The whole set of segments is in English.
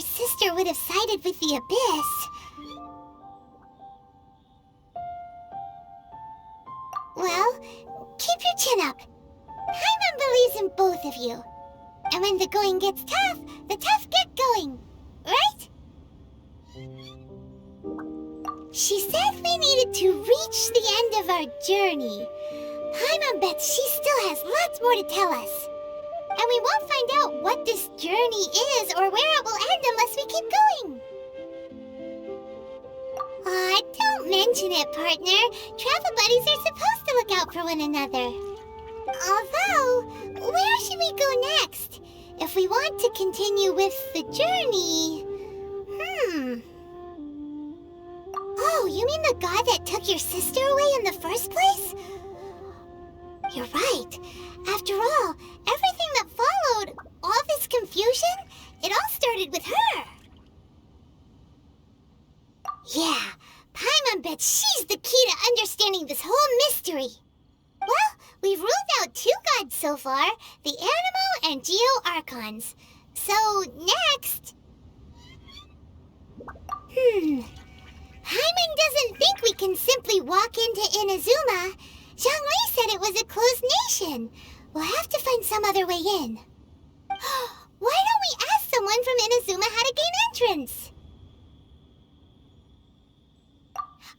sister would have sided with the Abyss. Well, keep your chin up. Paimon believes in both of you. And when the going gets tough, the tough get going. Right? She said we needed to reach the end of our journey. Paimon bets she still has lots more to tell us. And we won't find out what this journey is or where it will end unless we keep going. Aw, don't mention it, partner. Travel buddies are supposed to look out for one another. Although, where should we go next? If we want to continue with the journey... Oh, you mean the god that took your sister away in the first place? You're right. After all, everything that followed, all this confusion, it all started with her. Yeah, Paimon bets she's the key to understanding this whole mystery. Well, we've ruled out 2 gods so far, the Animo and Geo Archons. So, next... Paimon doesn't think we can simply walk into Inazuma. Zhongli said it was a closed nation. We'll have to find some other way in. Why don't we ask someone from Inazuma how to gain entrance?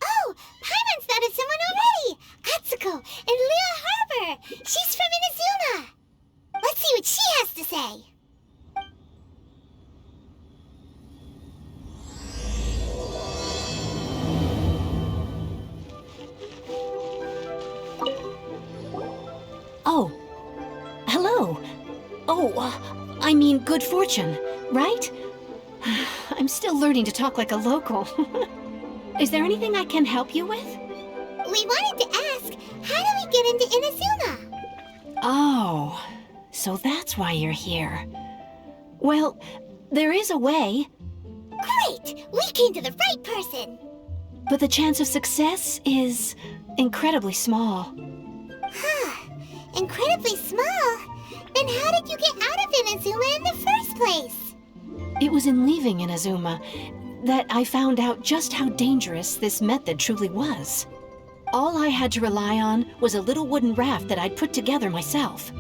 Oh, Paimon's thought of someone already! Atsuko in Liyue Harbor! She's from Inazuma! Let's see what she has to say! Oh. Hello. Oh, I mean good fortune, right? I'm still learning to talk like a local. Is there anything I can help you with? We wanted to ask, how do we get into Inazuma? Oh, so that's why you're here. Well, there is a way. Great! We came to the right person! But the chance of success is incredibly small. Huh. Incredibly small? Then how did you get out of Inazuma in the first place? It was in leaving Inazuma that I found out just how dangerous this method truly was. All I had to rely on was a little wooden raft that I'd put together myself.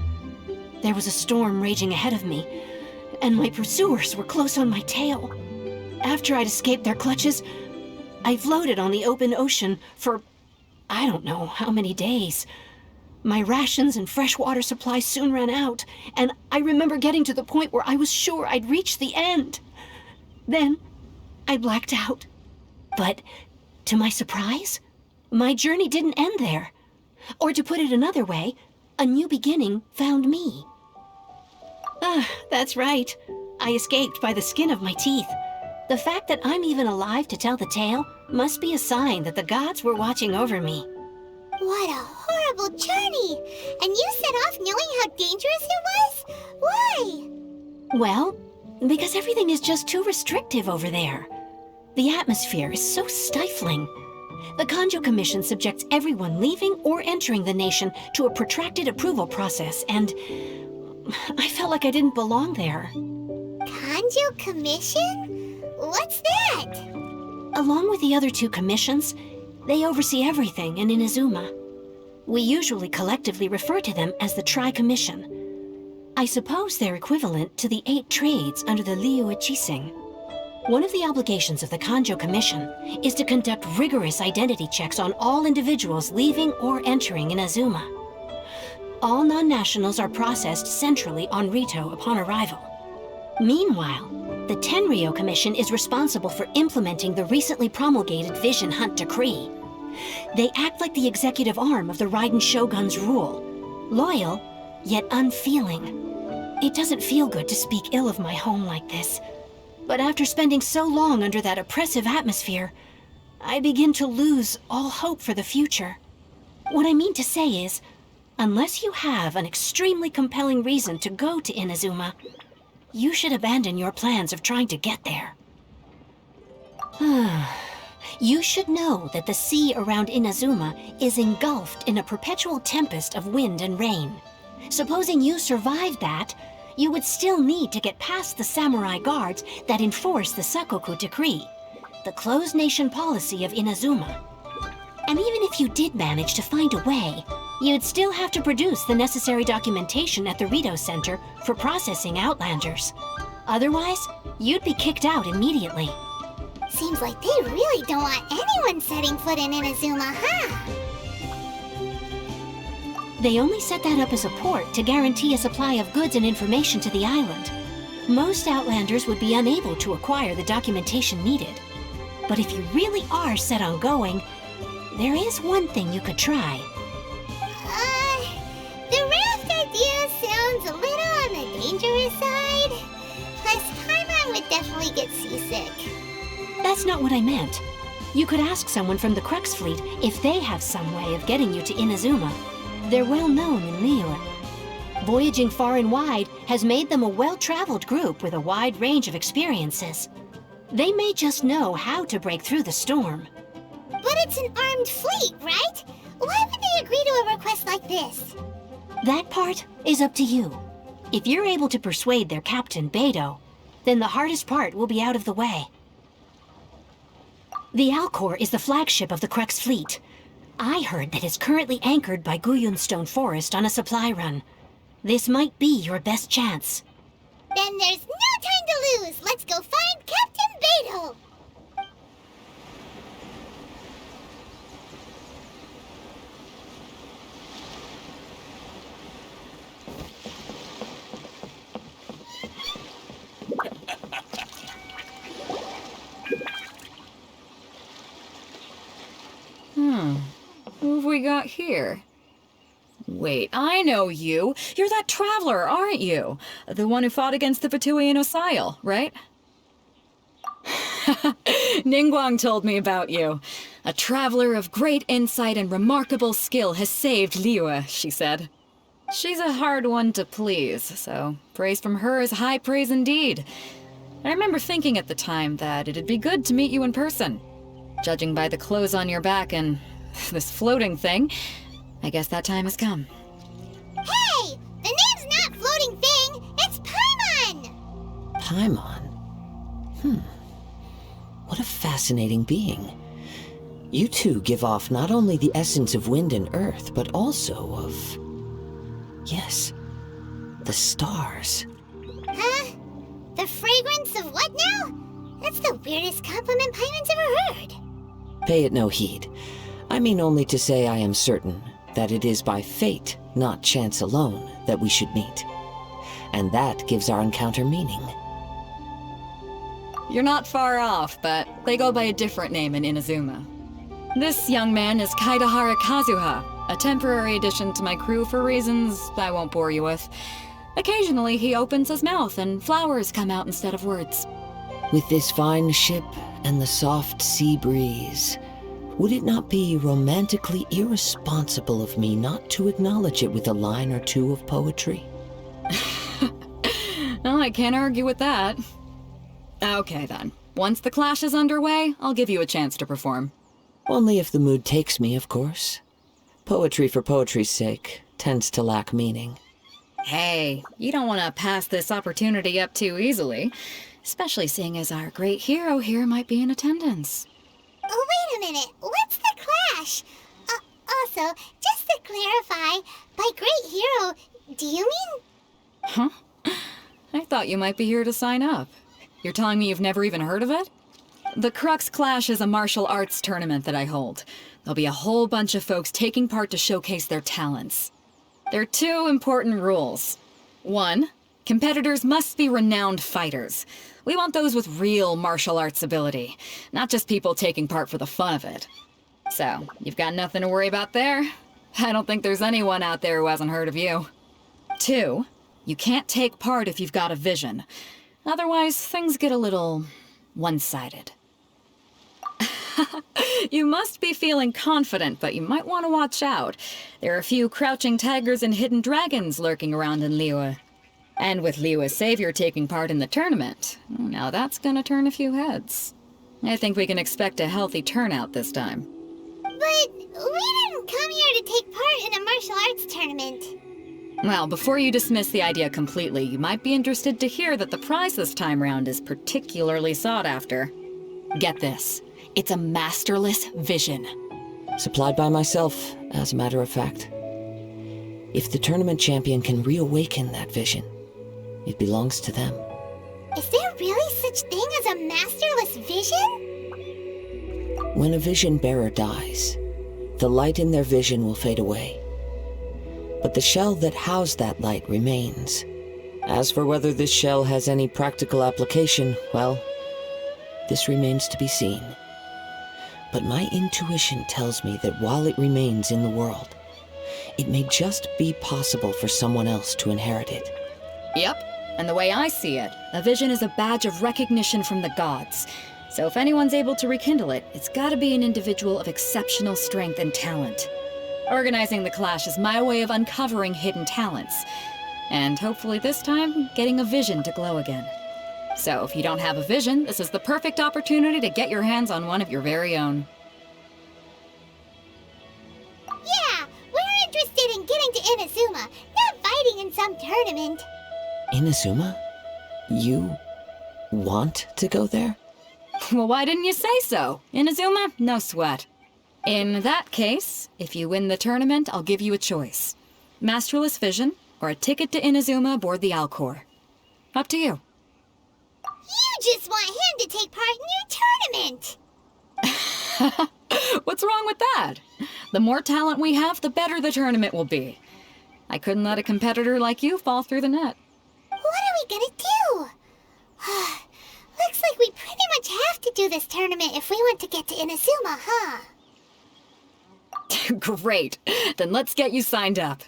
There was a storm raging ahead of me, and my pursuers were close on my tail. After I'd escaped their clutches, I floated on the open ocean for I don't know how many days. My rations and fresh water supplies soon ran out, and I remember getting to the point where I was sure I'd reached the end. Then, I blacked out. But, to my surprise, my journey didn't end there. Or to put it another way, a new beginning found me. That's right. I escaped by the skin of my teeth. The fact that I'm even alive to tell the tale must be a sign that the gods were watching over me. What a horrible journey! And you set off knowing how dangerous it was? Why? Well, because everything is just too restrictive over there. The atmosphere is so stifling. The Kanjo Commission subjects everyone leaving or entering the nation to a protracted approval process, and I felt like I didn't belong there. Kanjo Commission? What's that? Along with the other 2 commissions, they oversee everything in Inazuma. We usually collectively refer to them as the Tri-Commission. I suppose they're equivalent to the 8 trades under the Liyue Chising. One of the obligations of the Kanjo Commission is to conduct rigorous identity checks on all individuals leaving or entering Inazuma. All non-nationals are processed centrally on Rito upon arrival. Meanwhile, the Tenryo Commission is responsible for implementing the recently promulgated Vision Hunt Decree. They act like the executive arm of the Raiden Shogun's rule, loyal, yet unfeeling. It doesn't feel good to speak ill of my home like this, but after spending so long under that oppressive atmosphere, I begin to lose all hope for the future. What I mean to say is, unless you have an extremely compelling reason to go to Inazuma, you should abandon your plans of trying to get there. You should know that the sea around Inazuma is engulfed in a perpetual tempest of wind and rain. Supposing you survived that, you would still need to get past the samurai guards that enforce the Sakoku Decree, the closed nation policy of Inazuma. And even if you did manage to find a way, you'd still have to produce the necessary documentation at the Rito Center for processing Outlanders. Otherwise, you'd be kicked out immediately. Seems like they really don't want anyone setting foot in Inazuma, huh? They only set that up as a port to guarantee a supply of goods and information to the island. Most Outlanders would be unable to acquire the documentation needed. But if you really are set on going, there is one thing you could try. The raft idea sounds a little on the dangerous side. Plus, Paimon would definitely get seasick. That's not what I meant. You could ask someone from the Crux fleet if they have some way of getting you to Inazuma. They're well known in Liyue. Voyaging far and wide has made them a well-traveled group with a wide range of experiences. They may just know how to break through the storm. But it's an armed fleet, right? Why would they agree to a request like this? That part is up to you. If you're able to persuade their captain, Beidou, then the hardest part will be out of the way. The Alcor is the flagship of the Crux fleet. I heard that it's currently anchored by Guyunstone Forest on a supply run. This might be your best chance. Then there's no time to lose. Let's go find Captain Beidou. Who have we got here? Wait, I know you. You're that traveler, aren't you? The one who fought against the Patuian Osile, right? Ningguang told me about you. A traveler of great insight and remarkable skill has saved Liyue, she said. She's a hard one to please, so praise from her is high praise indeed. I remember thinking at the time that it'd be good to meet you in person. Judging by the clothes on your back and this floating thing, I guess that time has come. Hey! The name's not Floating Thing, it's Paimon! Paimon? What a fascinating being. You two give off not only the essence of wind and earth, but also of... yes, the stars. Huh? The fragrance of what now? That's the weirdest compliment Paimon's ever heard. Pay it no heed. I mean only to say I am certain that it is by fate, not chance alone, that we should meet. And that gives our encounter meaning. You're not far off, but they go by a different name in Inazuma. This young man is Kaidahara Kazuha, a temporary addition to my crew for reasons I won't bore you with. Occasionally he opens his mouth and flowers come out instead of words. With this fine ship and the soft sea breeze, would it not be romantically irresponsible of me not to acknowledge it with a line or two of poetry? Well, I can't argue with that. Okay then. Once the clash is underway, I'll give you a chance to perform. Only if the mood takes me, of course. Poetry for poetry's sake tends to lack meaning. Hey, you don't want to pass this opportunity up too easily, especially seeing as our great hero here might be in attendance. Oh, wait a minute. What's the clash? Also, just to clarify, by great hero, do you mean... Huh? I thought you might be here to sign up. You're telling me you've never even heard of it? The Crux Clash is a martial arts tournament that I hold. There'll be a whole bunch of folks taking part to showcase their talents. There are 2 important rules. 1, competitors must be renowned fighters. We want those with real martial arts ability, not just people taking part for the fun of it. So, you've got nothing to worry about there. I don't think there's anyone out there who hasn't heard of you. 2, you can't take part if you've got a vision. Otherwise, things get a little one-sided. You must be feeling confident, but you might want to watch out. There are a few crouching tigers and hidden dragons lurking around in Liyue. And with Liyue's savior taking part in the tournament, now that's gonna turn a few heads. I think we can expect a healthy turnout this time. But we didn't come here to take part in a martial arts tournament. Well, before you dismiss the idea completely, you might be interested to hear that the prize this time round is particularly sought after. Get this. It's a masterless vision. Supplied by myself, as a matter of fact. If the tournament champion can reawaken that vision, it belongs to them. Is there really such thing as a masterless vision? When a vision bearer dies, the light in their vision will fade away. But the shell that housed that light remains. As for whether this shell has any practical application, well, this remains to be seen. But my intuition tells me that while it remains in the world, it may just be possible for someone else to inherit it. Yep, and the way I see it, a vision is a badge of recognition from the gods. So if anyone's able to rekindle it, it's gotta be an individual of exceptional strength and talent. Organizing the clash is my way of uncovering hidden talents. And hopefully this time, getting a vision to glow again. So if you don't have a vision, this is the perfect opportunity to get your hands on one of your very own. Yeah, we're interested in getting to Inazuma, not fighting in some tournament. Inazuma? You want to go there? Well, why didn't you say so? Inazuma? No sweat. In that case, if you win the tournament, I'll give you a choice. Masterless Vision, or a ticket to Inazuma aboard the Alcor. Up to you. You just want him to take part in your tournament! What's wrong with that? The more talent we have, the better the tournament will be. I couldn't let a competitor like you fall through the net. What are we gonna do? Looks like we pretty much have to do this tournament if we want to get to Inazuma, huh? Great. Then let's get you signed up.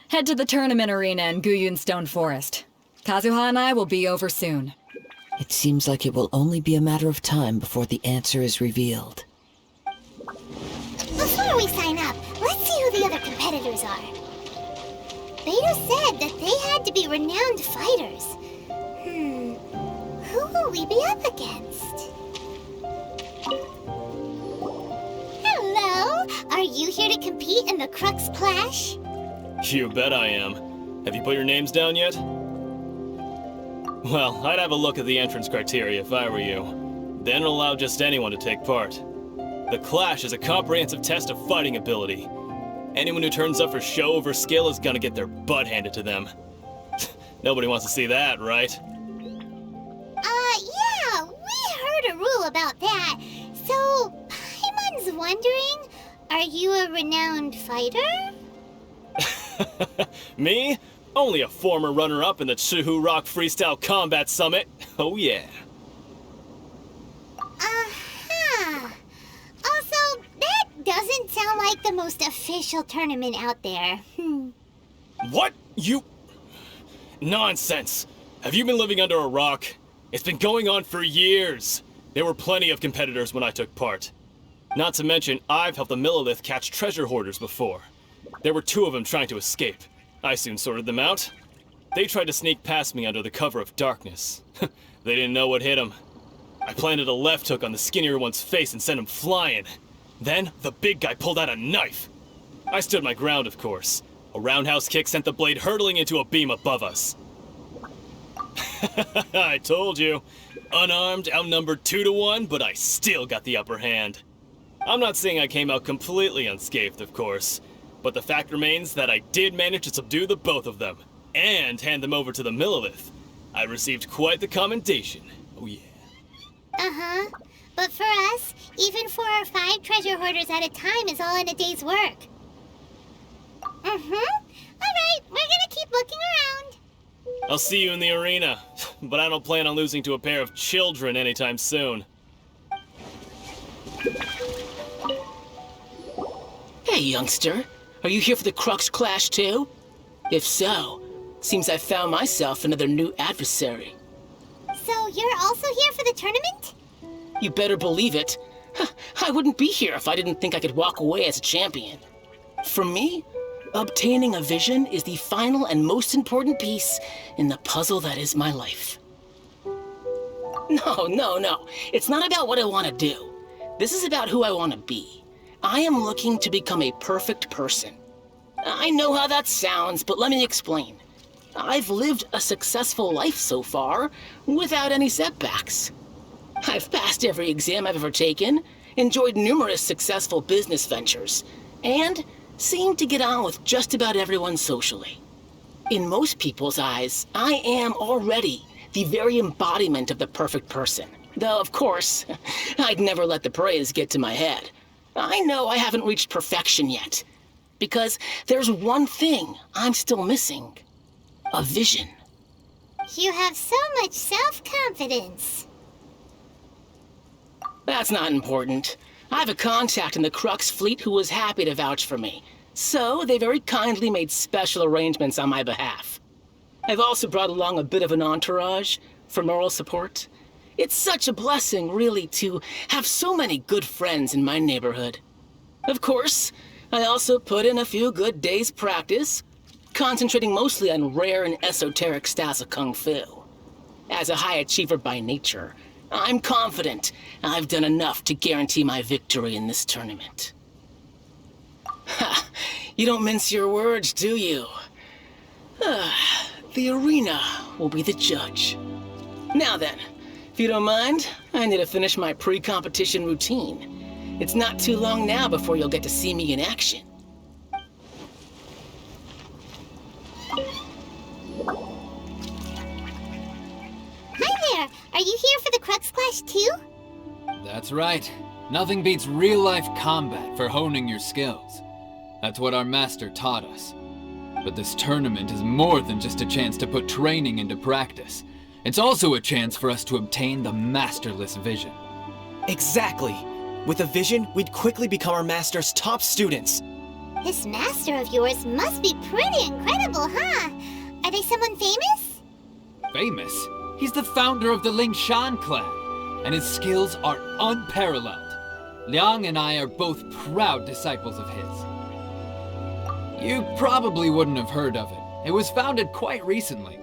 Head to the tournament arena in Guyun Stone Forest. Kazuha and I will be over soon. It seems like it will only be a matter of time before the answer is revealed. Before we sign up, let's see who the other competitors are. Beta said that they had to be renowned fighters. Who will we be up against? Hello! Are you here to compete in the Crux Clash? You bet I am. Have you put your names down yet? Well, I'd have a look at the entrance criteria if I were you. Then allow just anyone to take part. The Clash is a comprehensive test of fighting ability. Anyone who turns up for show over skill is gonna get their butt handed to them. Nobody wants to see that, right? Yeah, we heard a rule about that. So, Paimon's wondering, are you a renowned fighter? Me? Only a former runner-up in the Chihu Rock Freestyle Combat Summit. Oh yeah. Also, that doesn't sound like the most official tournament out there. What? You... Nonsense. Have you been living under a rock? It's been going on for years. There were plenty of competitors when I took part. Not to mention, I've helped the Millilith catch treasure hoarders before. There were 2 of them trying to escape. I soon sorted them out. They tried to sneak past me under the cover of darkness. They didn't know what hit them. I planted a left hook on the skinnier one's face and sent him flying. Then, the big guy pulled out a knife. I stood my ground, of course. A roundhouse kick sent the blade hurtling into a beam above us. I told you. Unarmed, outnumbered 2-1, but I still got the upper hand. I'm not saying I came out completely unscathed, of course. But the fact remains that I did manage to subdue the both of them, and hand them over to the Millilith. I received quite the commendation. Oh yeah. But for us, even 4 or 5 treasure hoarders at a time is all in a day's work. Alright, we're gonna keep looking around. I'll see you in the arena, but I don't plan on losing to a pair of children anytime soon. Hey, youngster. Are you here for the Crux Clash too? If so, seems I found myself another new adversary. So you're also here for the tournament? You better believe it. I wouldn't be here if I didn't think I could walk away as a champion. For me, obtaining a vision is the final and most important piece in the puzzle that is my life. No. It's not about what I want to do. This is about who I want to be. I am looking to become a perfect person. I know how that sounds, but let me explain. I've lived a successful life so far, without any setbacks. I've passed every exam I've ever taken, enjoyed numerous successful business ventures, and seemed to get on with just about everyone socially. In most people's eyes, I am already the very embodiment of the perfect person. Though, of course, I'd never let the praise get to my head. I know I haven't reached perfection yet, because there's one thing I'm still missing. A vision. You have so much self-confidence. That's not important. I have a contact in the Crux fleet who was happy to vouch for me, so they very kindly made special arrangements on my behalf. I've also brought along a bit of an entourage for moral support. It's such a blessing, really, to have so many good friends in my neighborhood. Of course, I also put in a few good days' practice, concentrating mostly on rare and esoteric styles of Kung Fu. As a high achiever by nature, I'm confident I've done enough to guarantee my victory in this tournament. Ha! You don't mince your words, do you? The arena will be the judge. Now then, if you don't mind, I need to finish my pre-competition routine. It's not too long now before you'll get to see me in action. Hi there! Are you here for the Crux Clash too? That's right. Nothing beats real-life combat for honing your skills. That's what our master taught us. But this tournament is more than just a chance to put training into practice. It's also a chance for us to obtain the masterless vision. Exactly. With a vision, we'd quickly become our master's top students. This master of yours must be pretty incredible, huh? Are they someone famous? Famous? He's the founder of the Lingshan clan, and his skills are unparalleled. Liang and I are both proud disciples of his. You probably wouldn't have heard of it. It was founded quite recently.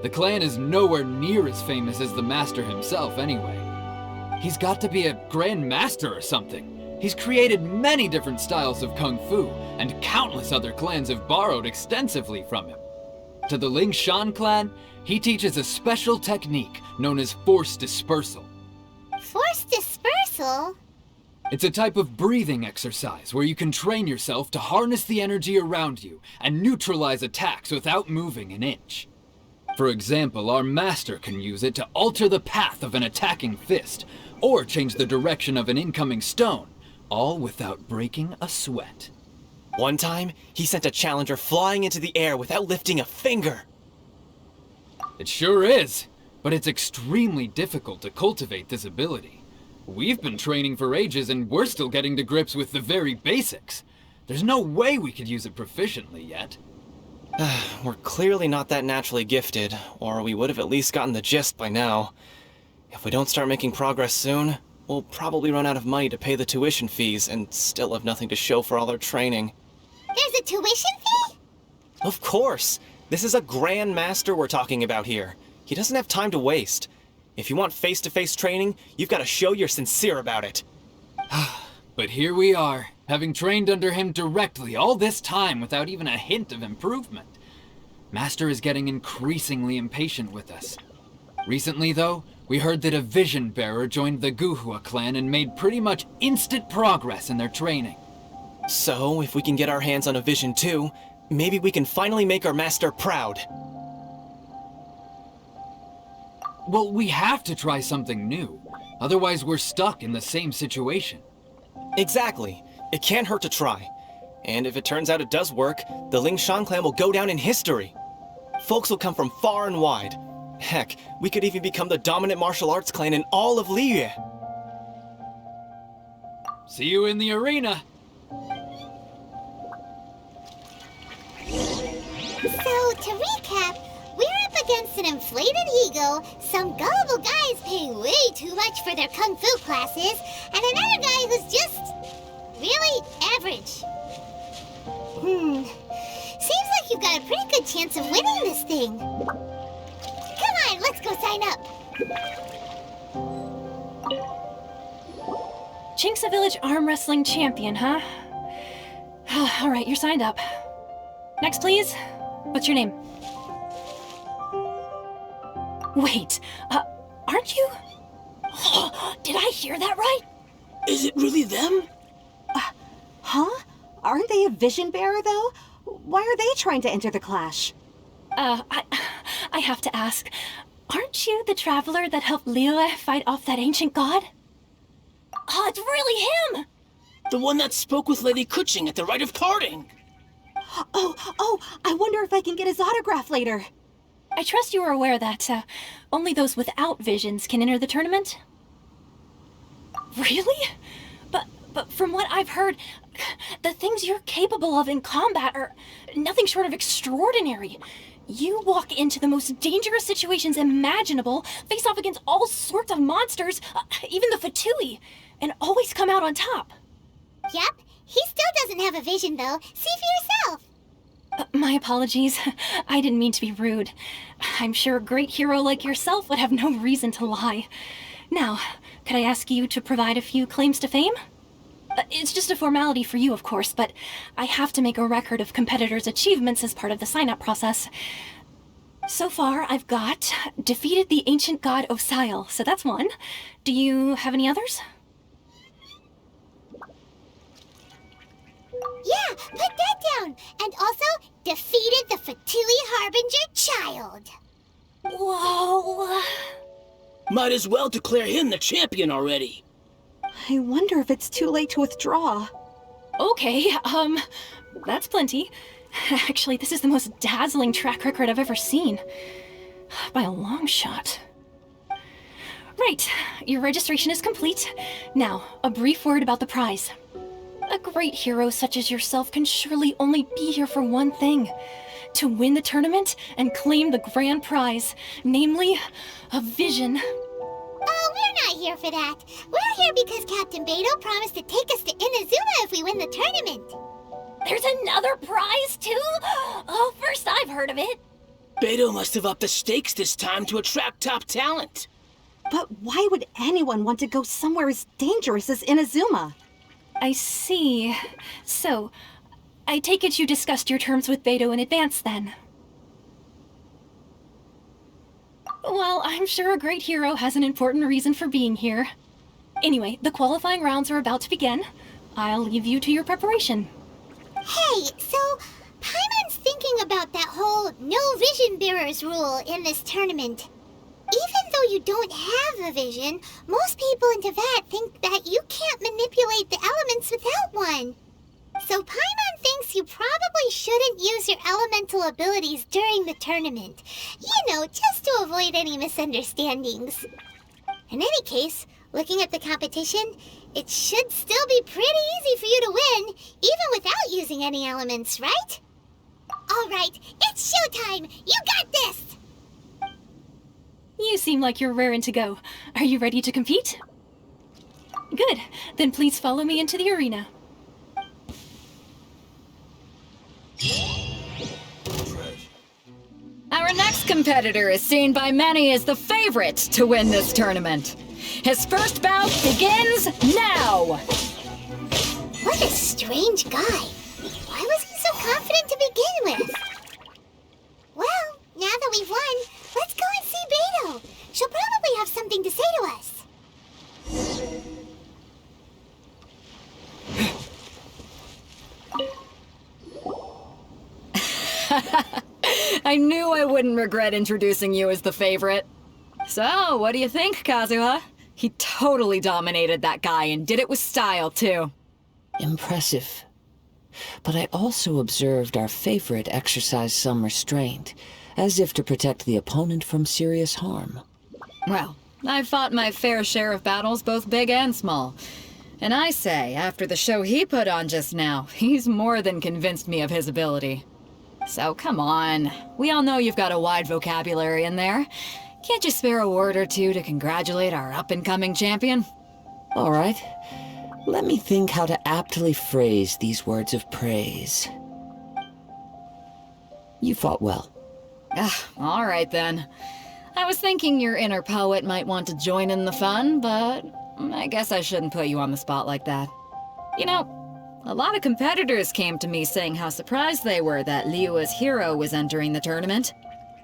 The clan is nowhere near as famous as the master himself anyway. He's got to be a grand master or something. He's created many different styles of Kung Fu, and countless other clans have borrowed extensively from him. To the Lingshan clan, he teaches a special technique known as force dispersal. Force dispersal? It's a type of breathing exercise where you can train yourself to harness the energy around you and neutralize attacks without moving an inch. For example, our master can use it to alter the path of an attacking fist, or change the direction of an incoming stone, all without breaking a sweat. One time, he sent a challenger flying into the air without lifting a finger. It sure is, but it's extremely difficult to cultivate this ability. We've been training for ages and we're still getting to grips with the very basics. There's no way we could use it proficiently yet. We're clearly not that naturally gifted, or we would have at least gotten the gist by now. If we don't start making progress soon, we'll probably run out of money to pay the tuition fees and still have nothing to show for all our training. There's a tuition fee? Of course! This is a Grand Master we're talking about here. He doesn't have time to waste. If you want face-to-face training, you've got to show you're sincere about it. But here we are, having trained under him directly all this time without even a hint of improvement. Master is getting increasingly impatient with us. Recently, though, we heard that a vision bearer joined the Guhua clan and made pretty much instant progress in their training. So, if we can get our hands on a vision too, maybe we can finally make our master proud. Well, we have to try something new. Otherwise, we're stuck in the same situation. Exactly. It can't hurt to try. And if it turns out it does work, the Lingshan clan will go down in history. Folks will come from far and wide. Heck, we could even become the dominant martial arts clan in all of Liyue. See you in the arena. So, to recap, we're up against an inflated ego, some gullible guys paying way too much for their kung fu classes, and another guy who's just really average. Seems like you've got a pretty good chance of winning this thing. Come on, let's go sign up. Chink's a village arm wrestling champion, huh? All right, you're signed up. Next, please. What's your name? Wait, aren't you? Did I hear that right? Is it really them? Huh? Aren't they a vision bearer, though? Why are they trying to enter the clash? I have to ask, aren't you the traveler that helped Liyue fight off that ancient god? Oh, it's really him! The one that spoke with Lady Kuching at the rite of parting. Oh, I wonder if I can get his autograph later. I trust you are aware that, only those without visions can enter the tournament? Really? But from what I've heard, the things you're capable of in combat are nothing short of extraordinary. You walk into the most dangerous situations imaginable, face off against all sorts of monsters, even the Fatui, and always come out on top. Yep, he still doesn't have a vision, though. See for yourself. My apologies. I didn't mean to be rude. I'm sure a great hero like yourself would have no reason to lie. Now, could I ask you to provide a few claims to fame? It's just a formality for you, of course, but I have to make a record of competitors' achievements as part of the sign-up process. So far, I've got defeated the ancient god Osial, so that's one. Do you have any others? Yeah, put that down. And also, defeated the Fatui Harbinger child. Whoa. Might as well declare him the champion already. I wonder if it's too late to withdraw. Okay, that's plenty. Actually, this is the most dazzling track record I've ever seen. By a long shot. Right, your registration is complete. Now, a brief word about the prize. A great hero such as yourself can surely only be here for one thing. To win the tournament and claim the grand prize, namely, a vision. Oh, we're not here for that. We're here because Captain Beto promised to take us to Inazuma if we win the tournament. There's another prize, too? Oh, first I've heard of it. Beto must have upped the stakes this time to attract top talent. But why would anyone want to go somewhere as dangerous as Inazuma? I see. So, I take it you discussed your terms with Beto in advance, then? Well, I'm sure a great hero has an important reason for being here. Anyway, the qualifying rounds are about to begin. I'll leave you to your preparation. Hey, so Paimon's thinking about that whole no vision bearers rule in this tournament. Even though you don't have a vision, most people in Teyvat think that you can't manipulate the elements without one. So Paimon thinks you probably shouldn't use your elemental abilities during the tournament. You know, just to avoid any misunderstandings. In any case, looking at the competition, it should still be pretty easy for you to win, even without using any elements, right? Alright, it's showtime! You got this! You seem like you're raring to go. Are you ready to compete? Good. Then please follow me into the arena. Our next competitor is seen by many as the favorite to win this tournament. His first bout begins now! What a strange guy. Why was he so confident to begin with? Well, now that we've won, let's go and see Beto. She'll probably have something to say to us. I knew I wouldn't regret introducing you as the favorite. So, what do you think, Kazuha? He totally dominated that guy and did it with style, too. Impressive. But I also observed our favorite exercise some restraint, as if to protect the opponent from serious harm. Well, I've fought my fair share of battles, both big and small. And I say, after the show he put on just now, he's more than convinced me of his ability. So come on, we all know you've got a wide vocabulary in there. Can't you spare a word or two to congratulate our up-and-coming champion? All right. Let me think how to aptly phrase these words of praise. You fought well. All right then. I was thinking your inner poet might want to join in the fun, but I guess I shouldn't put you on the spot like that. You know, A lot of competitors came to me saying how surprised they were that Liyue's hero was entering the tournament.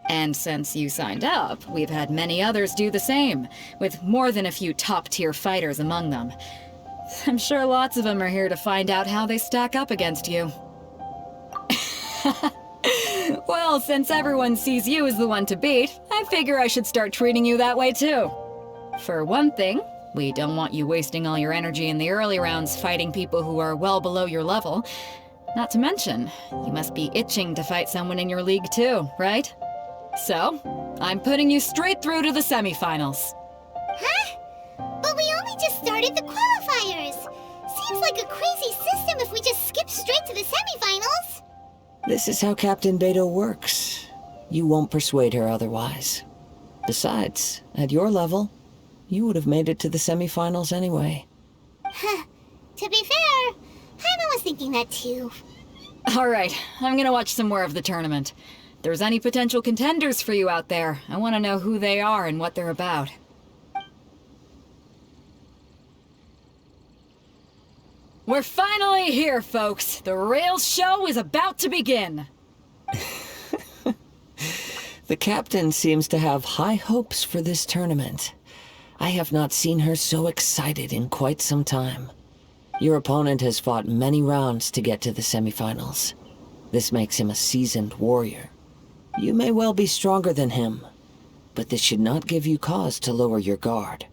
And since you signed up, we've had many others do the same, with more than a few top-tier fighters among them. I'm sure lots of them are here to find out how they stack up against you. Well, since everyone sees you as the one to beat, I figure I should start treating you that way too. For one thing, we don't want you wasting all your energy in the early rounds fighting people who are well below your level. Not to mention, you must be itching to fight someone in your league too, right? So, I'm putting you straight through to the semifinals. Huh? But we only just started the qualifiers. Seems like a crazy system if we just skip straight to the semifinals. This is how Captain Beto works. You won't persuade her otherwise. Besides, at your level, you would have made it to the semifinals anyway. Huh. To be fair, Paimon was thinking that too. Alright, I'm gonna watch some more of the tournament. If there's any potential contenders for you out there, I want to know who they are and what they're about. We're finally here, folks. The real show is about to begin. The captain seems to have high hopes for this tournament. I have not seen her so excited in quite some time. Your opponent has fought many rounds to get to the semifinals. This makes him a seasoned warrior. You may well be stronger than him, but this should not give you cause to lower your guard.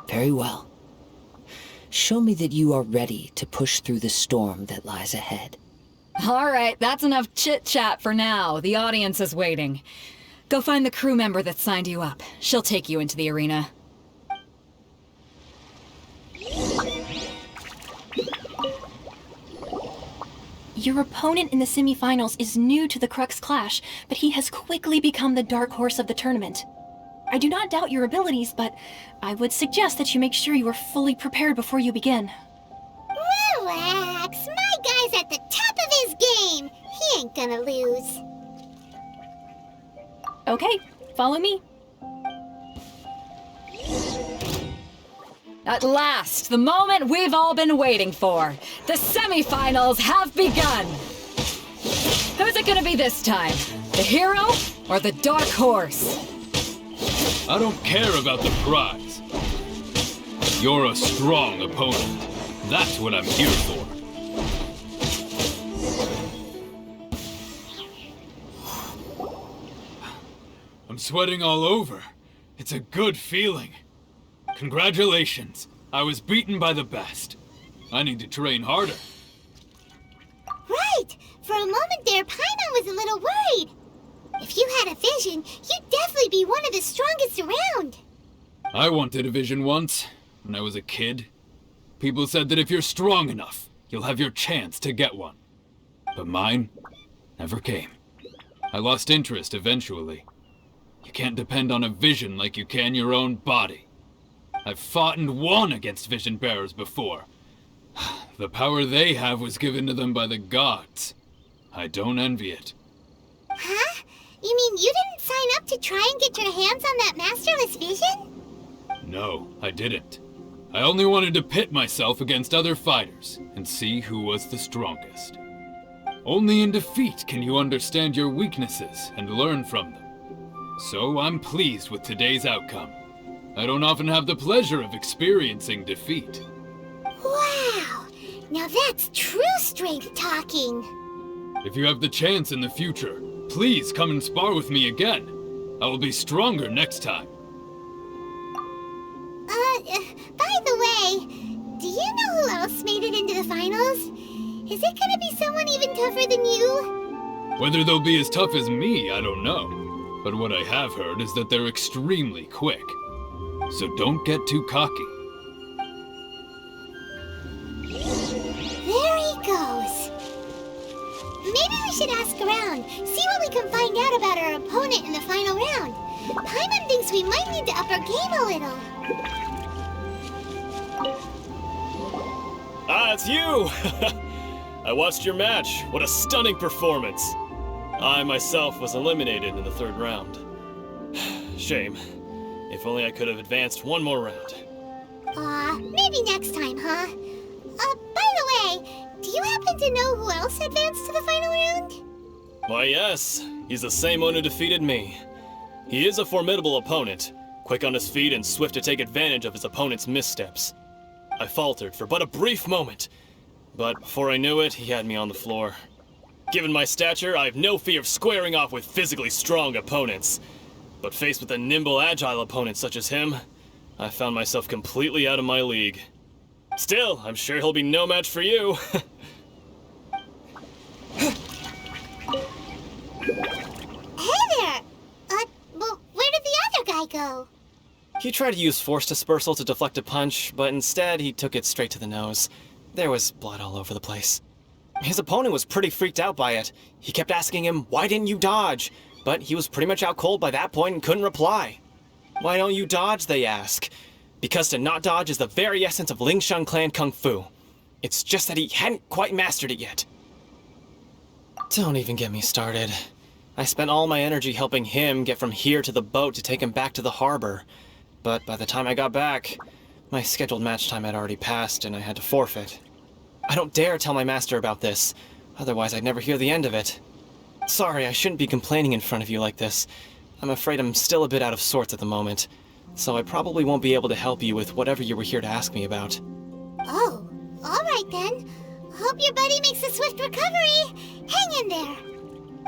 Very well. Show me that you are ready to push through the storm that lies ahead. Alright, that's enough chit-chat for now. The audience is waiting. Go find the crew member that signed you up. She'll take you into the arena. Your opponent in the semifinals is new to the Crux Clash, but he has quickly become the dark horse of the tournament. I do not doubt your abilities, but I would suggest that you make sure you are fully prepared before you begin. Relax. My guy's at the top of his game. He ain't gonna lose. Okay, follow me. At last, the moment we've all been waiting for. The semifinals have begun. Who's it gonna be this time? The hero or the dark horse? I don't care about the prize. You're a strong opponent. That's what I'm here for. I'm sweating all over. It's a good feeling. Congratulations. I was beaten by the best. I need to train harder. Right. For a moment there, Paimon was a little worried. If you had a vision, you'd definitely be one of the strongest around. I wanted a vision once, when I was a kid. People said that if you're strong enough, you'll have your chance to get one. But mine never came. I lost interest eventually. You can't depend on a vision like you can your own body. I've fought and won against vision bearers before. The power they have was given to them by the gods. I don't envy it. Huh? You mean you didn't sign up to try and get your hands on that masterless vision? No, I didn't. I only wanted to pit myself against other fighters and see who was the strongest. Only in defeat can you understand your weaknesses and learn from them. So I'm pleased with today's outcome. I don't often have the pleasure of experiencing defeat. Wow! Now that's true strength talking. If you have the chance in the future, please come and spar with me again. I will be stronger next time. By the way, do you know who else made it into the finals? Is it gonna be someone even tougher than you? Whether they'll be as tough as me, I don't know. But what I have heard is that they're extremely quick. So don't get too cocky. There he goes. Maybe we should ask around, see what we can find out about our opponent in the final round. Paimon thinks we might need to up our game a little. Ah, it's you! I watched your match. What a stunning performance. I myself was eliminated in the third round. Shame. If only I could have advanced one more round. Maybe next time, huh? By the way, do you happen to know who else advanced to the final round? Why, yes. He's the same one who defeated me. He is a formidable opponent, quick on his feet and swift to take advantage of his opponent's missteps. I faltered for but a brief moment, but before I knew it, he had me on the floor. Given my stature, I have no fear of squaring off with physically strong opponents. But faced with a nimble, agile opponent such as him, I found myself completely out of my league. Still, I'm sure he'll be no match for you. Hey there! Well, where did the other guy go? He tried to use force dispersal to deflect a punch, but instead he took it straight to the nose. There was blood all over the place. His opponent was pretty freaked out by it. He kept asking him, "Why didn't you dodge?" But he was pretty much out cold by that point and couldn't reply. "Why don't you dodge?" they ask. Because to not dodge is the very essence of Lingshan clan kung fu. It's just that he hadn't quite mastered it yet. Don't even get me started. I spent all my energy helping him get from here to the boat to take him back to the harbor. But by the time I got back, my scheduled match time had already passed and I had to forfeit. I don't dare tell my master about this, otherwise I'd never hear the end of it. Sorry, I shouldn't be complaining in front of you like this. I'm afraid I'm still a bit out of sorts at the moment, so I probably won't be able to help you with whatever you were here to ask me about. Oh, alright then. Hope your buddy makes a swift recovery. Hang in there.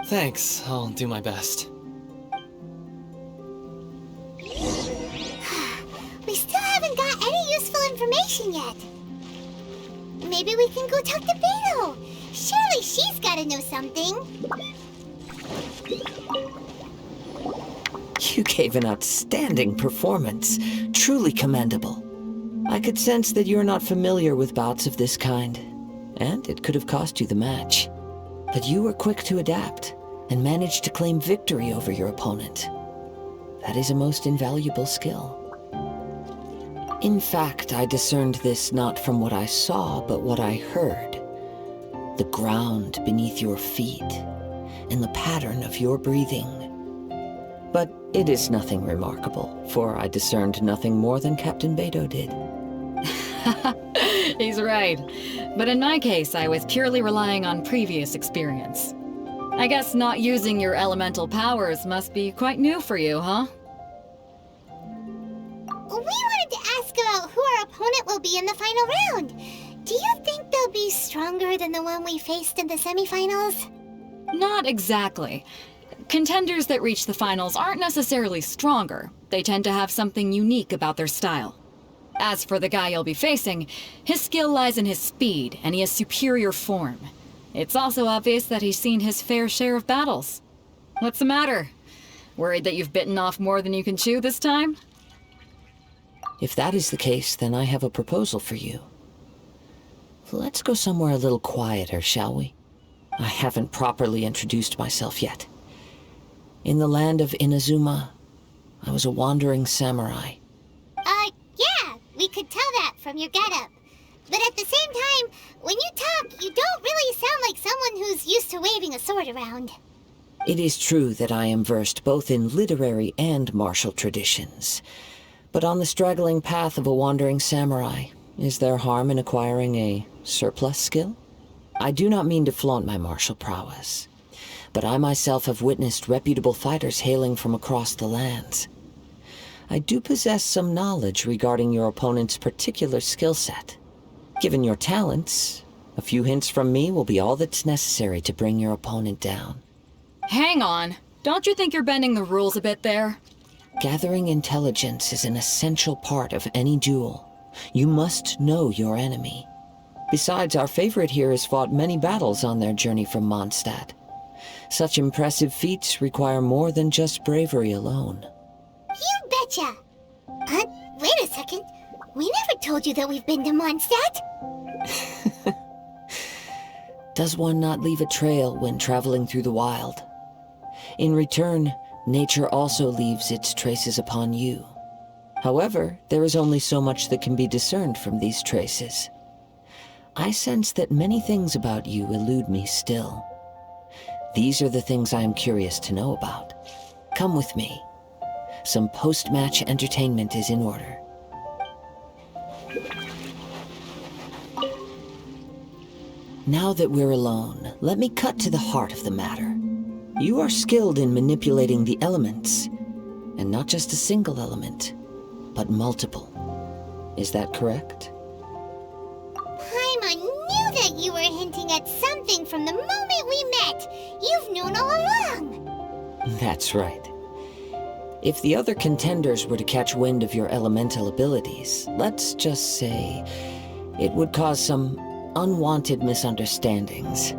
Thanks, I'll do my best. We still haven't got any useful information yet. Maybe we can go talk to Beto. Surely she's gotta know something. You gave an outstanding performance. Truly commendable. I could sense that you're not familiar with bouts of this kind, and it could have cost you the match. But you were quick to adapt, and managed to claim victory over your opponent. That is a most invaluable skill. In fact, I discerned this not from what I saw, but what I heard. The ground beneath your feet, and the pattern of your breathing. But it is nothing remarkable, for I discerned nothing more than Captain Beto did. He's right. But in my case, I was purely relying on previous experience. I guess not using your elemental powers must be quite new for you, huh? We wanted to ask about who our opponent will be in the final round. Do you think they'll be stronger than the one we faced in the semifinals? Not exactly. Contenders that reach the finals aren't necessarily stronger. They tend to have something unique about their style. As for the guy you'll be facing, his skill lies in his speed, and he has superior form. It's also obvious that he's seen his fair share of battles. What's the matter? Worried that you've bitten off more than you can chew this time? If that is the case, then I have a proposal for you. Let's go somewhere a little quieter, shall we? I haven't properly introduced myself yet. In the land of Inazuma, I was a wandering samurai. Yeah, we could tell that from your getup. But at the same time, when you talk, you don't really sound like someone who's used to waving a sword around. It is true that I am versed both in literary and martial traditions. But on the straggling path of a wandering samurai, is there harm in acquiring a surplus skill? I do not mean to flaunt my martial prowess, but I myself have witnessed reputable fighters hailing from across the lands. I do possess some knowledge regarding your opponent's particular skill set. Given your talents, a few hints from me will be all that's necessary to bring your opponent down. Hang on. Don't you think you're bending the rules a bit there? Gathering intelligence is an essential part of any duel. You must know your enemy. Besides, our favorite here has fought many battles on their journey from Mondstadt. Such impressive feats require more than just bravery alone. You betcha! Wait a second. We never told you that we've been to Mondstadt. Does one not leave a trail when traveling through the wild? In return, nature also leaves its traces upon you. However, there is only so much that can be discerned from these traces. I sense that many things about you elude me still. These are the things I am curious to know about. Come with me. Some post-match entertainment is in order. Now that we're alone, let me cut to the heart of the matter. You are skilled in manipulating the elements, and not just a single element, but multiple. Is that correct? Paimon knew that you were hinting at something from the moment we met. You've known all along. That's right. If the other contenders were to catch wind of your elemental abilities, let's just say it would cause some unwanted misunderstandings.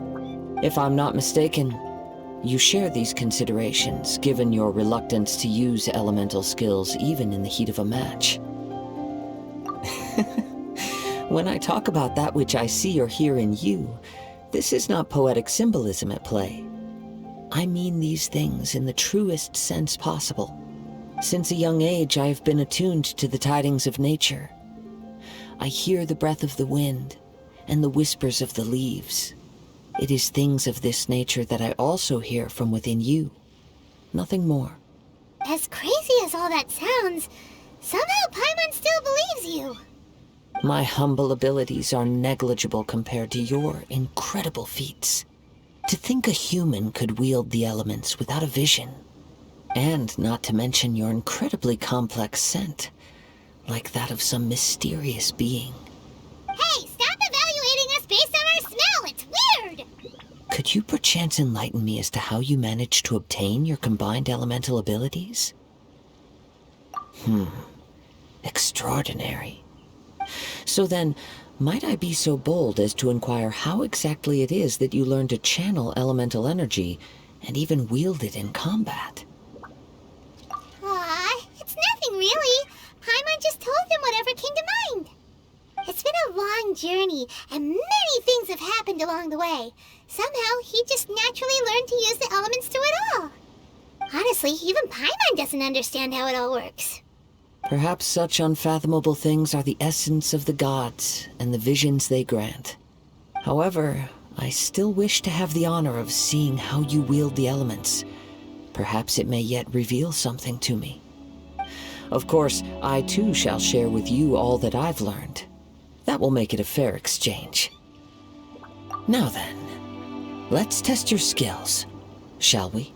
If I'm not mistaken, you share these considerations, given your reluctance to use elemental skills even in the heat of a match. When I talk about that which I see or hear in you, this is not poetic symbolism at play. I mean these things in the truest sense possible. Since a young age, I have been attuned to the tidings of nature. I hear the breath of the wind and the whispers of the leaves. It is things of this nature that I also hear from within you. Nothing more. As crazy as all that sounds, somehow Paimon still believes you. My humble abilities are negligible compared to your incredible feats. To think a human could wield the elements without a vision. And not to mention your incredibly complex scent, like that of some mysterious being. Hey, stop evaluating us based on our smell! It's weird! Could you perchance enlighten me as to how you managed to obtain your combined elemental abilities? Extraordinary. So then, might I be so bold as to inquire how exactly it is that you learned to channel elemental energy and even wield it in combat? Aw, it's nothing really. Paimon just told him whatever came to mind. It's been a long journey, and many things have happened along the way. Somehow, he just naturally learned to use the elements through it all. Honestly, even Paimon doesn't understand how it all works. Perhaps such unfathomable things are the essence of the gods and the visions they grant. However, I still wish to have the honor of seeing how you wield the elements. Perhaps it may yet reveal something to me. Of course, I too shall share with you all that I've learned. That will make it a fair exchange. Now then, let's test your skills, shall we?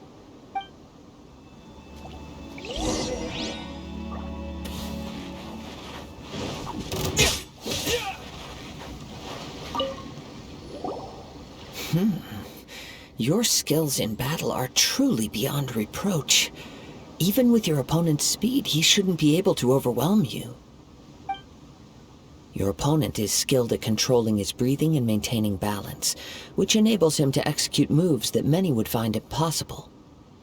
Your skills in battle are truly beyond reproach. Even with your opponent's speed, he shouldn't be able to overwhelm you. Your opponent is skilled at controlling his breathing and maintaining balance, which enables him to execute moves that many would find impossible.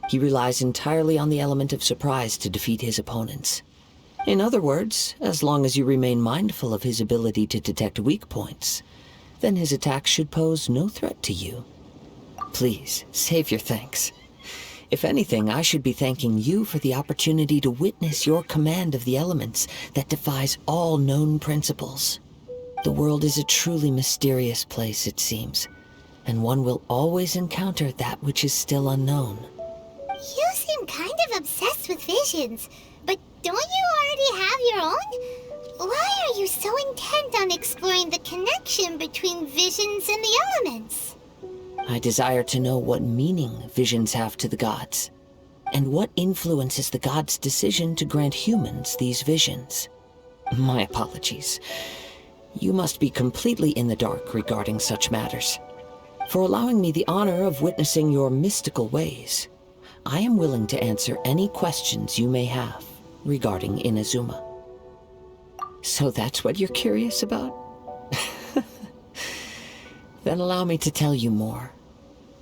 He relies entirely on the element of surprise to defeat his opponents. In other words, as long as you remain mindful of his ability to detect weak points, then his attacks should pose no threat to you. Please, save your thanks. If anything, I should be thanking you for the opportunity to witness your command of the elements that defies all known principles. The world is a truly mysterious place, it seems, and one will always encounter that which is still unknown. You seem kind of obsessed with visions, but don't you already have your own? Why are you so intent on exploring the connection between visions and the elements? I desire to know what meaning visions have to the gods, and what influences the gods' decision to grant humans these visions. My apologies. You must be completely in the dark regarding such matters. For allowing me the honor of witnessing your mystical ways, I am willing to answer any questions you may have regarding Inazuma. So that's what you're curious about? Then allow me to tell you more.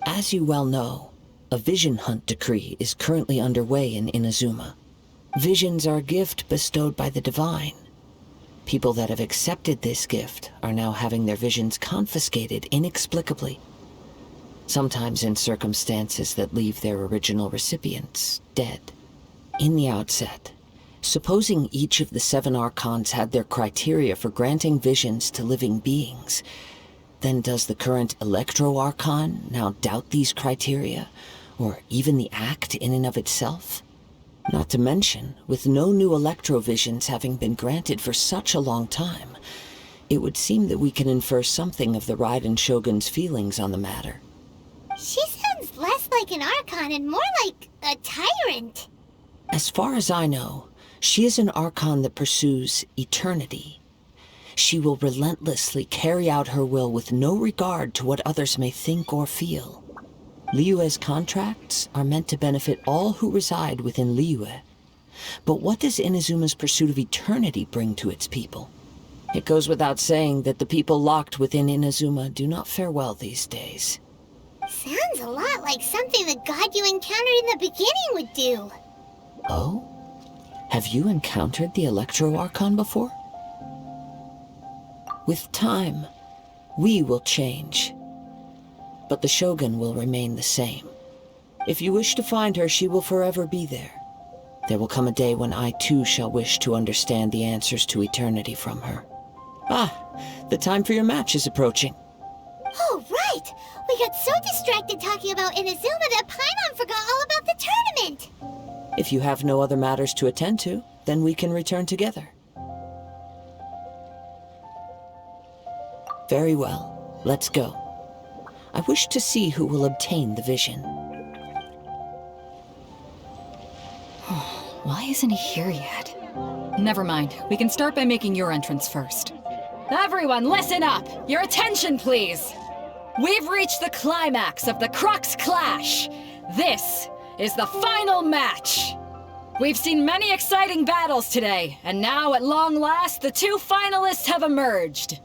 As you well know, a vision hunt decree is currently underway in Inazuma. Visions are a gift bestowed by the divine. People that have accepted this gift are now having their visions confiscated inexplicably. Sometimes in circumstances that leave their original recipients dead. In the outset, supposing each of the 7 archons had their criteria for granting visions to living beings, then does the current Electro-Archon now doubt these criteria, or even the act in and of itself? Not to mention, with no new Electro-Visions having been granted for such a long time, it would seem that we can infer something of the Raiden Shogun's feelings on the matter. She sounds less like an Archon and more like a tyrant. As far as I know, she is an Archon that pursues eternity. She will relentlessly carry out her will with no regard to what others may think or feel. Liyue's contracts are meant to benefit all who reside within Liyue. But what does Inazuma's pursuit of eternity bring to its people? It goes without saying that the people locked within Inazuma do not fare well these days. Sounds a lot like something the god you encountered in the beginning would do. Oh? Have you encountered the Electro Archon before? With time, we will change. But the Shogun will remain the same. If you wish to find her, she will forever be there. There will come a day when I too shall wish to understand the answers to eternity from her. Ah, the time for your match is approaching. Oh, right! We got so distracted talking about Inazuma that Paimon forgot all about the tournament! If you have no other matters to attend to, then we can return together. Very well, let's go. I wish to see who will obtain the vision. Why isn't he here yet? Never mind. We can start by making your entrance first. Everyone, listen up! Your attention, please! We've reached the climax of the Crux Clash! This is the final match! We've seen many exciting battles today, and now, at long last, the two finalists have emerged.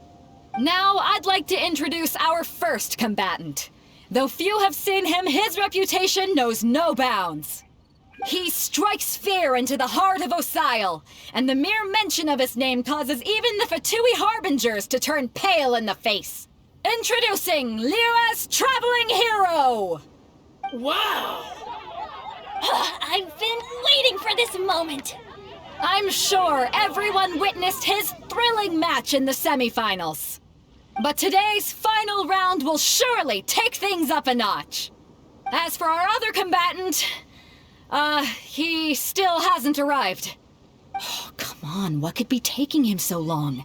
Now, I'd like to introduce our first combatant. Though few have seen him, his reputation knows no bounds. He strikes fear into the heart of Osile, and the mere mention of his name causes even the Fatui Harbingers to turn pale in the face. Introducing Liyue's Traveling Hero! Wow! I've been waiting for this moment! I'm sure everyone witnessed his thrilling match in the semifinals. But today's final round will surely take things up a notch. As for our other combatant, he still hasn't arrived. Oh, come on, what could be taking him so long?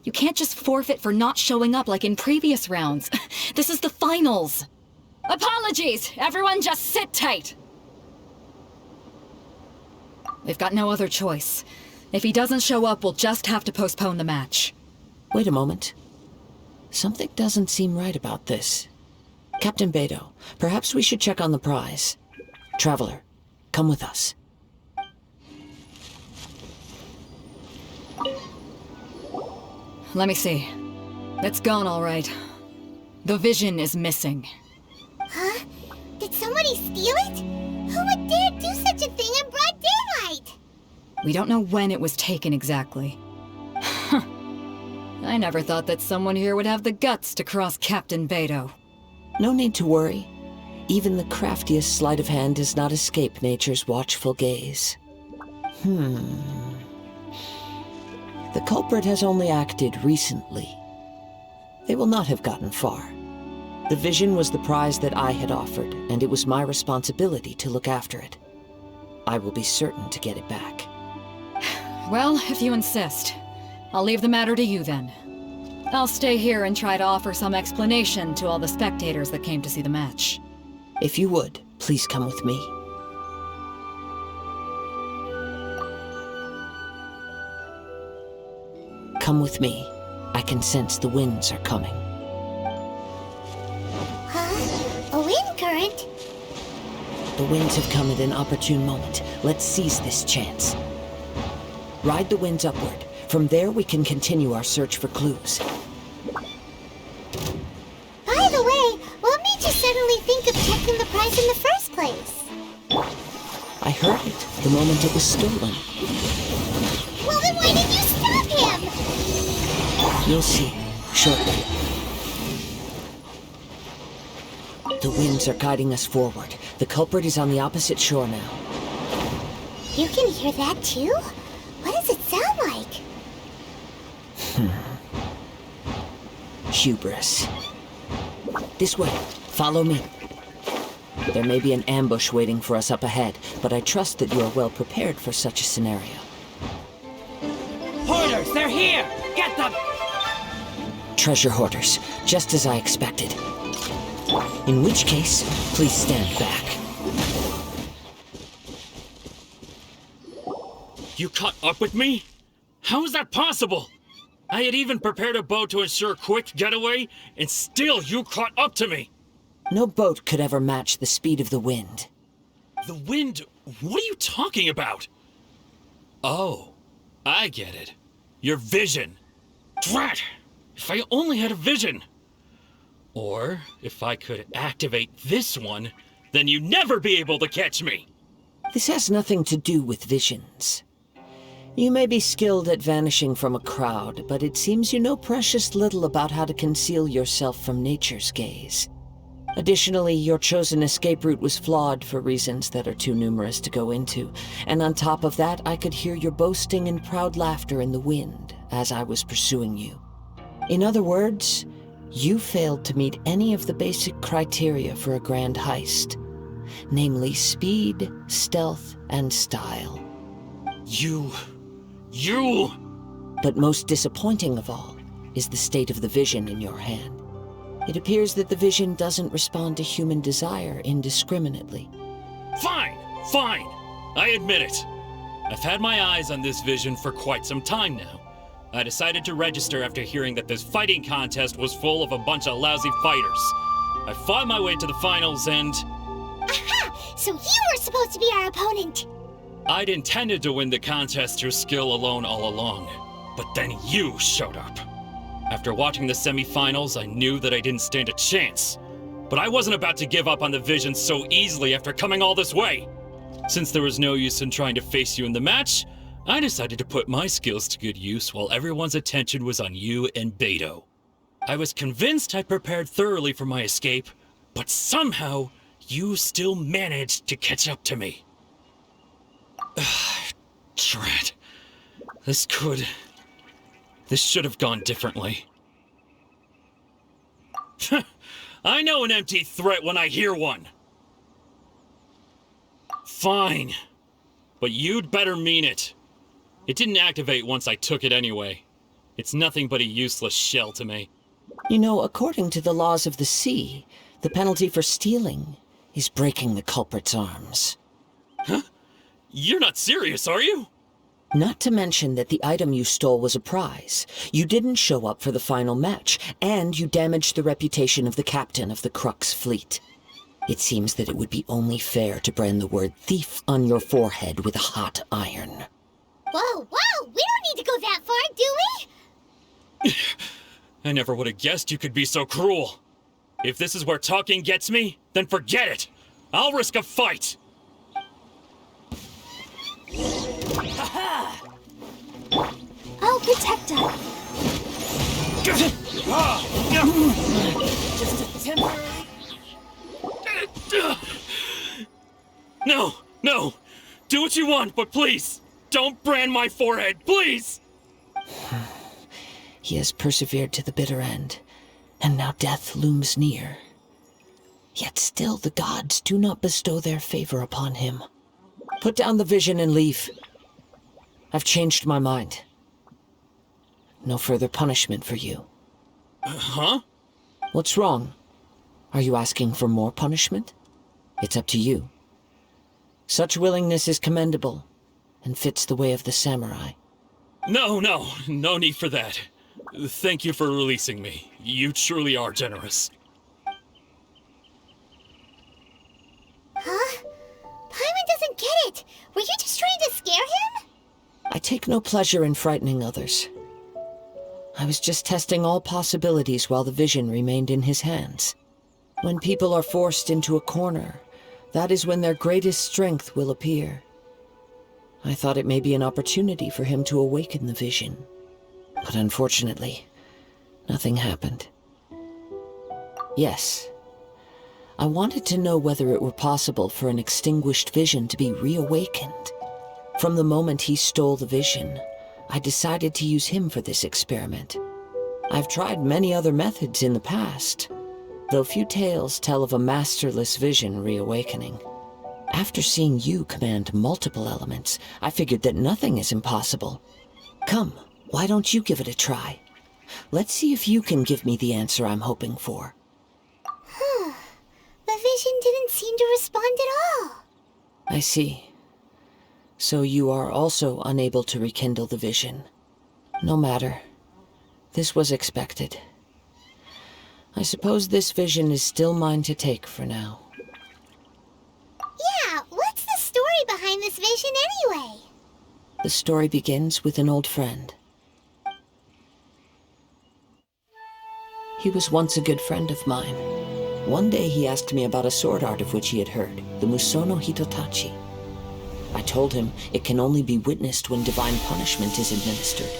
You can't just forfeit for not showing up like in previous rounds. This is the finals. Apologies, everyone just sit tight. We've got no other choice. If he doesn't show up, we'll just have to postpone the match. Wait a moment. Something doesn't seem right about this. Captain Beidou, perhaps we should check on the prize. Traveler, come with us. Let me see. It's gone all right. The vision is missing. Huh? Did somebody steal it? Who would dare do such a thing in broad daylight? We don't know when it was taken exactly. I never thought that someone here would have the guts to cross Captain Beidou. No need to worry. Even the craftiest sleight of hand does not escape nature's watchful gaze. The culprit has only acted recently. They will not have gotten far. The vision was the prize that I had offered, and it was my responsibility to look after it. I will be certain to get it back. Well, if you insist. I'll leave the matter to you then. I'll stay here and try to offer some explanation to all the spectators that came to see the match. If you would, please come with me. Come with me. I can sense the winds are coming. Huh? A wind current? The winds have come at an opportune moment. Let's seize this chance. Ride the winds upward. From there, we can continue our search for clues. By the way, what made you suddenly think of checking the prize in the first place? I heard it the moment it was stolen. Well, then why didn't you stop him? You'll see, shortly. The winds are guiding us forward. The culprit is on the opposite shore now. You can hear that too? What does it sound like? Hubris. This way. Follow me. There may be an ambush waiting for us up ahead, but I trust that you are well prepared for such a scenario. Hoarders, they're here! Get them! treasure hoarders, just as I expected. In which case, please stand back. You caught up with me? How is that possible? I had even prepared a boat to ensure a quick getaway, and still you caught up to me! No boat could ever match the speed of the wind. The wind? What are you talking about? Oh, I get it. Your vision. Drat! If I only had a vision! Or, if I could activate this one, then you'd never be able to catch me! This has nothing to do with visions. You may be skilled at vanishing from a crowd, but it seems you know precious little about how to conceal yourself from nature's gaze. Additionally, your chosen escape route was flawed for reasons that are too numerous to go into, and on top of that, I could hear your boasting and proud laughter in the wind as I was pursuing you. In other words, you failed to meet any of the basic criteria for a grand heist, namely speed, stealth, and style. You... But most disappointing of all is the state of the vision in your hand. It appears that the vision doesn't respond to human desire indiscriminately. Fine! I admit it. I've had my eyes on this vision for quite some time now. I decided to register after hearing that this fighting contest was full of a bunch of lousy fighters. I fought my way to the finals and... Aha! So you were supposed to be our opponent! I'd intended to win the contest through skill alone all along, but then you showed up. After watching the semi-finals, I knew that I didn't stand a chance. But I wasn't about to give up on the vision so easily after coming all this way. Since there was no use in trying to face you in the match, I decided to put my skills to good use while everyone's attention was on you and Beto. I was convinced I prepared thoroughly for my escape, but somehow you still managed to catch up to me. Drat. This should have gone differently. I know an empty threat when I hear one. Fine. But you'd better mean it. It didn't activate once I took it anyway. It's nothing but a useless shell to me. You know, according to the laws of the sea, the penalty for stealing is breaking the culprit's arms. Huh? You're not serious, are you? Not to mention that the item you stole was a prize. You didn't show up for the final match, and you damaged the reputation of the captain of the Crux fleet. It seems that it would be only fair to brand the word thief on your forehead with a hot iron. Whoa, we don't need to go that far, do we? I never would have guessed you could be so cruel. If this is where talking gets me, then forget it. I'll risk a fight. I'll protect us. Just a temporary... No! Do what you want, but please, don't brand my forehead, please! He has persevered to the bitter end, and now death looms near. Yet still the gods do not bestow their favor upon him. Put down the vision and leave. I've changed my mind. No further punishment for you. Huh? What's wrong? Are you asking for more punishment? It's up to you. Such willingness is commendable, and fits the way of the samurai. No need for that. Thank you for releasing me. You truly are generous. Huh? Paimon doesn't get it. Were you just trying to scare him? I take no pleasure in frightening others. I was just testing all possibilities while the vision remained in his hands. When people are forced into a corner, that is when their greatest strength will appear. I thought it may be an opportunity for him to awaken the vision. But unfortunately, nothing happened. Yes, I wanted to know whether it were possible for an extinguished vision to be reawakened. From the moment he stole the vision, I decided to use him for this experiment. I've tried many other methods in the past, though few tales tell of a masterless vision reawakening. After seeing you command multiple elements, I figured that nothing is impossible. Come, why don't you give it a try? Let's see if you can give me the answer I'm hoping for. The vision didn't seem to respond at all. I see. So you are also unable to rekindle the vision. No matter. This was expected. I suppose this vision is still mine to take for now. Yeah, what's the story behind this vision anyway? The story begins with an old friend. He was once a good friend of mine. One day he asked me about a sword art of which he had heard, the Musono Hitotachi. I told him it can only be witnessed when divine punishment is administered.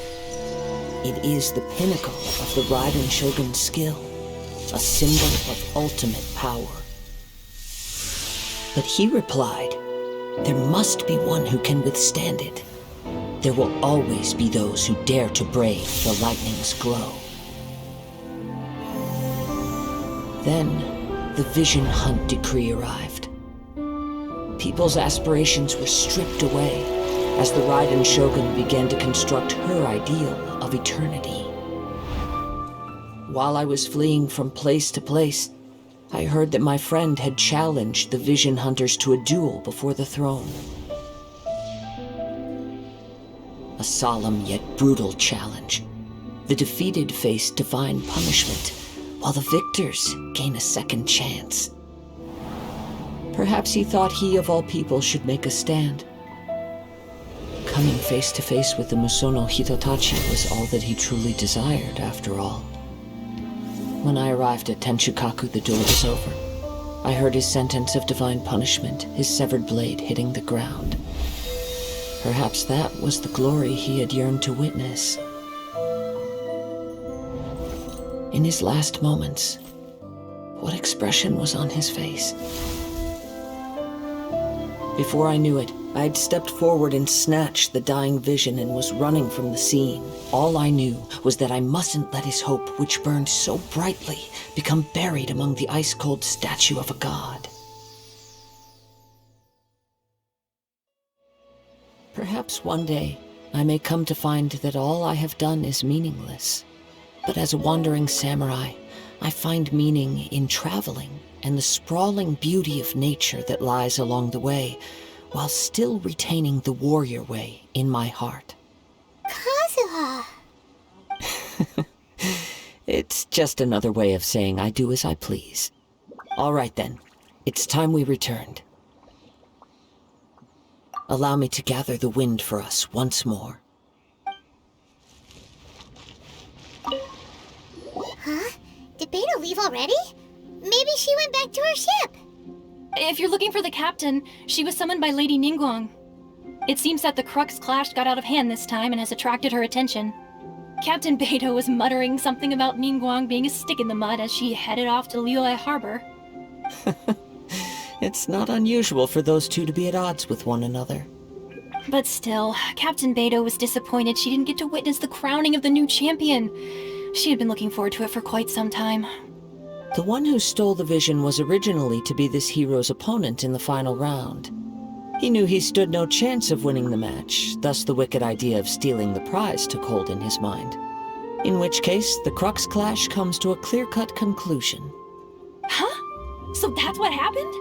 It is the pinnacle of the Raiden Shogun's skill, a symbol of ultimate power. But he replied, there must be one who can withstand it. There will always be those who dare to brave the lightning's glow. Then, the Vision Hunt decree arrived. People's aspirations were stripped away as the Raiden Shogun began to construct her ideal of eternity. While I was fleeing from place to place, I heard that my friend had challenged the Vision Hunters to a duel before the throne. A solemn yet brutal challenge. The defeated face divine punishment, while the victors gain a second chance. Perhaps he thought he of all people should make a stand. Coming face to face with the Musono Hitotachi was all that he truly desired, after all. When I arrived at Tenshukaku, the duel was over. I heard his sentence of divine punishment, his severed blade hitting the ground. Perhaps that was the glory he had yearned to witness. In his last moments, what expression was on his face? Before I knew it, I had stepped forward and snatched the dying vision and was running from the scene. All I knew was that I mustn't let his hope, which burned so brightly, become buried among the ice-cold statue of a god. Perhaps one day, I may come to find that all I have done is meaningless. But as a wandering samurai, I find meaning in traveling and the sprawling beauty of nature that lies along the way, while still retaining the warrior way in my heart. Kazuha! It's just another way of saying I do as I please. All right then, it's time we returned. Allow me to gather the wind for us once more. Huh? Did Beta leave already? Maybe she went back to her ship. If you're looking for the captain, she was summoned by Lady Ningguang. It seems that the Crux clash got out of hand this time and has attracted her attention. Captain Beidou was muttering something about Ningguang being a stick in the mud as she headed off to Liyue Harbor. It's not unusual for those two to be at odds with one another. But still, Captain Beidou was disappointed she didn't get to witness the crowning of the new champion. She had been looking forward to it for quite some time. The one who stole the vision was originally to be this hero's opponent in the final round. He knew he stood no chance of winning the match, thus the wicked idea of stealing the prize took hold in his mind. In which case, the Crux clash comes to a clear-cut conclusion. Huh? So that's what happened?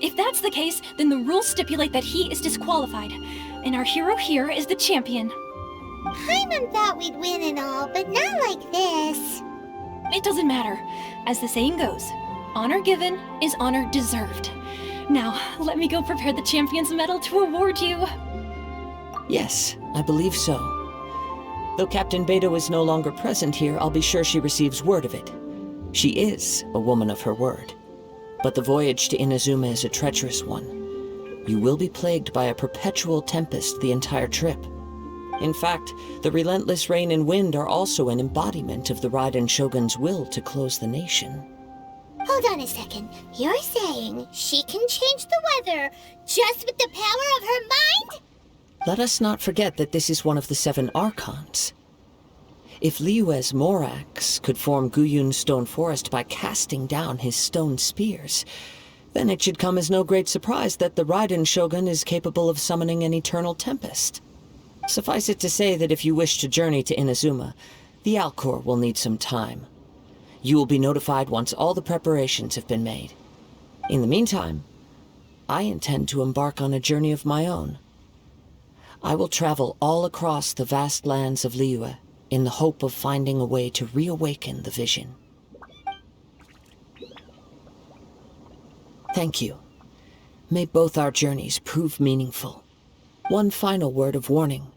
If that's the case, then the rules stipulate that he is disqualified, and our hero here is the champion. Paimon thought we'd win and all, but not like this. It doesn't matter. As the saying goes, honor given is honor deserved. Now, let me go prepare the champion's medal to award you. Yes, I believe so. Though Captain Beidou is no longer present here, I'll be sure she receives word of it. She is a woman of her word. But the voyage to Inazuma is a treacherous one. You will be plagued by a perpetual tempest the entire trip. In fact, the relentless rain and wind are also an embodiment of the Raiden Shogun's will to close the nation. Hold on a second. You're saying she can change the weather just with the power of her mind? Let us not forget that this is one of the 7 Archons. If Liyue's Morax could form Guyun's stone forest by casting down his stone spears, then it should come as no great surprise that the Raiden Shogun is capable of summoning an eternal tempest. Suffice it to say that if you wish to journey to Inazuma, The Alcor will need some time. You will be notified once all the preparations have been made. In the meantime, I intend to embark on a journey of my own. I will travel all across the vast lands of Liyue in the hope of finding a way to reawaken the vision. Thank you. May both our journeys prove meaningful. One final word of warning.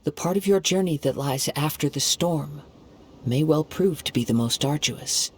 The part of your journey that lies after the storm may well prove to be the most arduous.